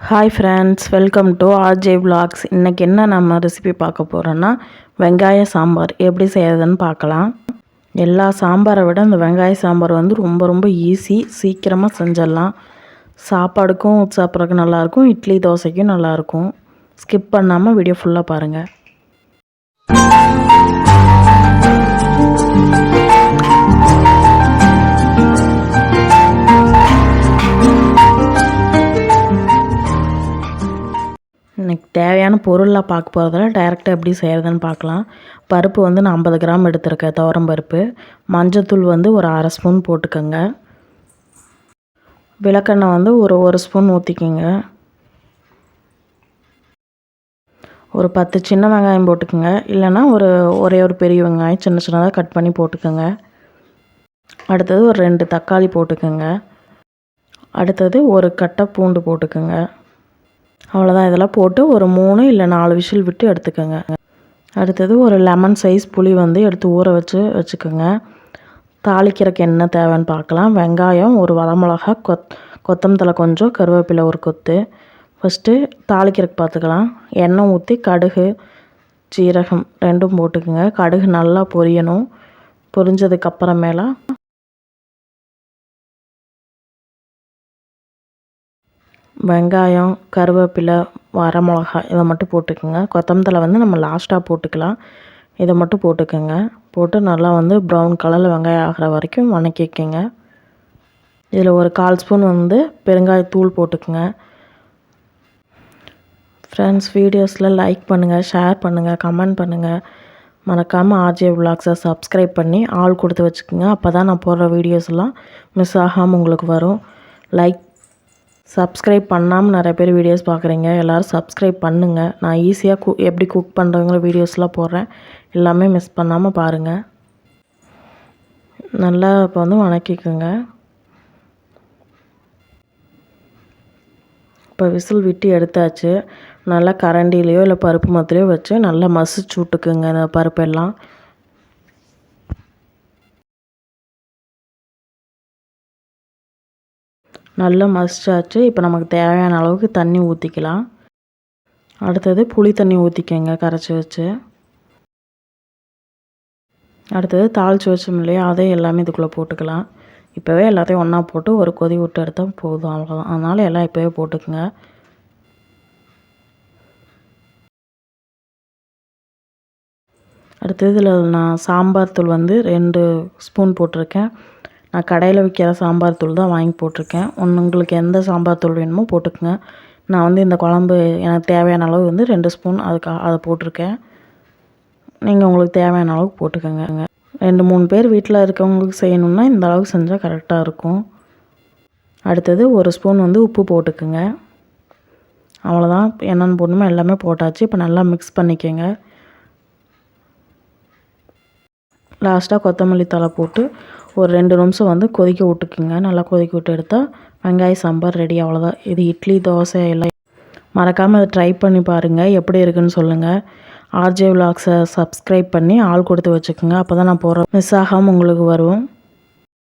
Hi friends, welcome to RJ vlogs. இன்றைக்கி என்ன நம்ம ரெசிபி பார்க்க போகிறோன்னா வெங்காய சாம்பார் எப்படி செய்கிறதுன்னு பார்க்கலாம். எல்லா சாம்பாரை விட இந்த வெங்காய சாம்பார் வந்து ரொம்ப ரொம்ப ஈஸி, சீக்கிரமாக செஞ்சிடலாம். சாப்பாடுக்கும் சாப்பிட்றதுக்கு நல்லாயிருக்கும், இட்லி தோசைக்கும் நல்லாயிருக்கும். ஸ்கிப் பண்ணாமல் வீடியோ ஃபுல்லாக பாருங்கள். எனக்கு தேவையான பொருளாக பார்க்க போகிறதால டைரெக்டாக எப்படி செய்கிறதுன்னு பார்க்கலாம். பருப்பு வந்து நான் 50 கிராம் எடுத்திருக்கேன், துவரம் பருப்பு. மஞ்சத்தூள் வந்து ஒரு அரை ஸ்பூன் போட்டுக்கோங்க. விளக்கெண்ணெய் வந்து ஒரு ஸ்பூன் ஊற்றிக்கோங்க. ஒரு 10 சின்ன வெங்காயம் போட்டுக்கோங்க, இல்லைன்னா ஒரே ஒரு பெரிய வெங்காயம் சின்ன சின்னதாக கட் பண்ணி போட்டுக்கோங்க. அடுத்தது ஒரு 2 தக்காளி போட்டுக்கோங்க. அடுத்தது ஒரு கட்டை பூண்டு போட்டுக்கோங்க. அவ்வளோதான். இதெல்லாம் போட்டு ஒரு 3 இல்லை 4 விசில் விட்டு எடுத்துக்கோங்க. அடுத்தது ஒரு லெமன் சைஸ் புளி வந்து எடுத்து ஊற வச்சுக்கோங்க. தாளிக்கிறதுக்கு என்ன தேவைன்னு பார்க்கலாம். வெங்காயம், ஒரு வரமிளகா, கொத்தமல்லி கொஞ்சம், கருவேப்பிலை ஒரு கொத்து. ஃபஸ்ட்டு தாளிக்கிறதுக்கு பார்த்துக்கலாம். எண்ணெய் ஊற்றி கடுகு, சீரகம் ரெண்டும் போட்டுக்கோங்க. கடுகு நல்லா பொரியணும். பொரிஞ்சதுக்கப்புறமேல வெங்காயம், கருவேப்பிலை, வரமிளகா இதை மட்டும் போட்டுக்கோங்க. கொத்தமல்லி வந்து நம்ம லாஸ்ட்டாக போட்டுக்கலாம். இதை மட்டும் போட்டுக்கோங்க. போட்டு நல்லா வந்து ப்ரௌன் கலரில் வெங்காயம் ஆகிற வரைக்கும் வதக்கிக்கோங்க. இதில் ஒரு 1/4 ஸ்பூன் வந்து பெருங்காயத்தூள் போட்டுக்கோங்க. ஃப்ரெண்ட்ஸ், வீடியோஸில் லைக் பண்ணுங்கள், ஷேர் பண்ணுங்கள், கமெண்ட் பண்ணுங்கள். மறக்காமல் ஆர்ஜே விலாக்ஸை சப்ஸ்கிரைப் பண்ணி ஆள் கொடுத்து வச்சுக்கோங்க. அப்போ தான் நான் போடுற வீடியோஸ்லாம் மிஸ் ஆகாமல் உங்களுக்கு வரும். சப்ஸ்கிரைப் பண்ணாமல் நிறைய பேர் வீடியோஸ் பார்க்குறீங்க. எல்லோரும் சப்ஸ்கிரைப் பண்ணுங்கள். நான் ஈஸியாக எப்படி குக் பண்ணுறதுங்கிற வீடியோஸ்லாம் போடுறேன். எல்லாமே மிஸ் பண்ணாமல் பாருங்கள். நல்லா இப்போ வந்து வதக்கிக்கோங்க. இப்போ விசில் விட்டு எடுத்தாச்சு. நல்லா கரண்டிலையோ இல்லை பருப்பு மத்திலையோ வச்சு நல்லா மசிச்சு விட்டுக்குங்க இந்த பருப்பெல்லாம். நல்லா மசிச்சாச்சு. இப்போ நமக்கு தேவையான அளவுக்கு தண்ணி ஊற்றிக்கலாம். அடுத்தது புளி தண்ணி ஊற்றிக்கங்க கரைச்சி வச்சு. அடுத்தது தாளித்து வச்சோம் இல்லையா, அதையும் எல்லாமே இதுக்குள்ளே போட்டுக்கலாம். இப்போவே எல்லாத்தையும் ஒன்றா போட்டு ஒரு கொதி விட்டு எடுத்தால் போதும், அவ்வளோதான். அதனால் எல்லாம் இப்போவே போட்டுக்குங்க. அடுத்தது இதில் நான் சாம்பார் தூள் வந்து 2 ஸ்பூன் போட்டிருக்கேன். நான் கடையில் விற்கிற சாம்பார் தூள் தான் வாங்கி போட்டிருக்கேன். உங்களுக்கு எந்த சாம்பார் தூள் வேணுமோ போட்டுக்கோங்க. நான் வந்து இந்த குழம்பு எனக்கு தேவையான அளவு வந்து 2 ஸ்பூன் அதை போட்டிருக்கேன். நீங்கள் உங்களுக்கு தேவையான அளவுக்கு போட்டுக்கோங்க. 2-3 பேர் வீட்டில் இருக்கவங்களுக்கு செய்யணுன்னா இந்த அளவுக்கு செஞ்சால் கரெக்டாக இருக்கும். அடுத்தது 1 ஸ்பூன் வந்து உப்பு போட்டுக்கோங்க. அவ்வளோதான். என்னென்னு போடணுமோ எல்லாமே போட்டாச்சு. இப்போ நல்லா மிக்ஸ் பண்ணிக்கோங்க. லாஸ்ட்டாக கொத்தமல்லி தழை போட்டு ஒரு 2 நிமிஷம் வந்து கொதிக்க விட்டுக்குங்க. நல்லா கொதிக்க விட்டு எடுத்தால் வெங்காய சாம்பார் ரெடி. அவ்வளோதான். இது இட்லி, தோசை எல்லாம் மறக்காமல் அதை ட்ரை பண்ணி பாருங்கள். எப்படி இருக்குன்னு சொல்லுங்கள். ஆர்ஜே விலாக்ஸை சப்ஸ்கிரைப் பண்ணி ஆள் கொடுத்து வச்சுக்கோங்க. அப்போ தான் நான் போடுற மிஸ் ஆகாமல் உங்களுக்கு வரும்.